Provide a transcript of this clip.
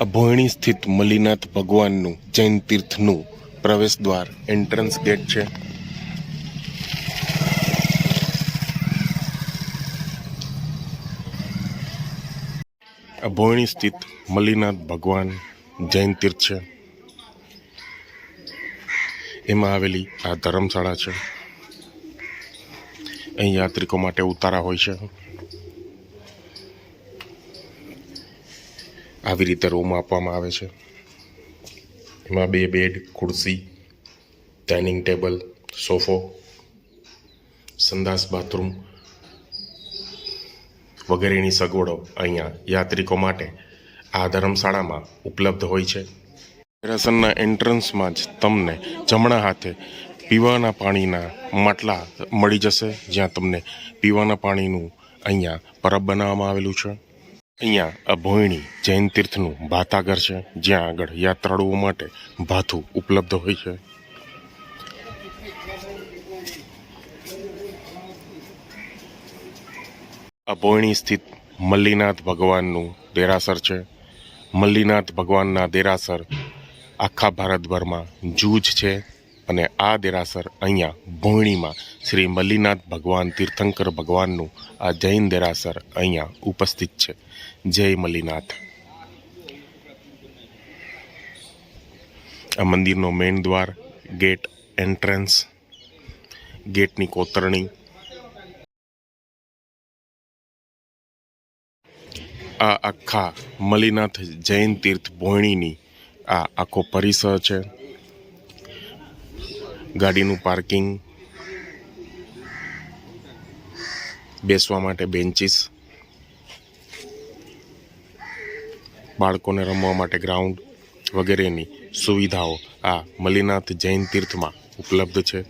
અભોયણી સ્થિત મલ્લીનાથ ભગવાનનું જૈન તીર્થનું પ્રવેશ દ્વાર એન્ટ્રન્સ ગેટ છે. અભોયણી સ્થિત મલ્લીનાથ ભગવાન જૈન તીર્થ છે. એમાં આવેલી આ ધર્મશાળા છે. અહીં યાત્રિકો માટે ઉતારા હોય છે. આવી રીતે રૂમ આપવામાં આવે છે. એમાં 2 બેડ, ખુરશી, ડાઇનિંગ ટેબલ, સોફો, સંડાસ, બાથરૂમ વગેરેની સગવડો અહીંયા યાત્રિકો માટે આ ધર્મશાળામાં ઉપલબ્ધ હોય છે. દેરાસરના એન્ટ્રન્સમાં જ તમને જમણા હાથે પીવાના પાણીના માટલા મળી જશે, જ્યાં તમને પીવાના પાણીનું અહીંયા પરબ બનાવવામાં આવેલું છે. અહીંયા અભોયણી જૈન તીર્થનું ભાતાઘર છે, જ્યાં આગળ યાત્રાળુઓ માટે ભાથું ઉપલબ્ધ હોય છે. અભોયણી સ્થિત મલ્લીનાથ ભગવાનનું દેરાસર છે. મલ્લીનાથ ભગવાનના દેરાસર આખા ભારતભરમાં જૂજ છે અને આ દેરાસર અહીંયા ભોયણીમાં શ્રી મલ્લીનાથ ભગવાન તીર્થંકર ભગવાનનું આ જૈન દેરાસર અહીંયા ઉપસ્થિત છે. જય મલ્લીનાથ. આ મંદિરનો મેઇન દ્વાર, ગેટ, એન્ટ્રન્સ, ગેટની કોતરણી, આ આખા મલ્લીનાથ જૈન તીર્થ ભોયણીની આ આખો પરિસર છે. ગાડીનું પાર્કિંગ, બેસવા માટે બેન્ચીસ, બાળકોને રમવા માટે ગ્રાઉન્ડ વગેરેની સુવિધાઓ આ મલ્લીનાથ જૈન તીર્થમાં ઉપલબ્ધ છે.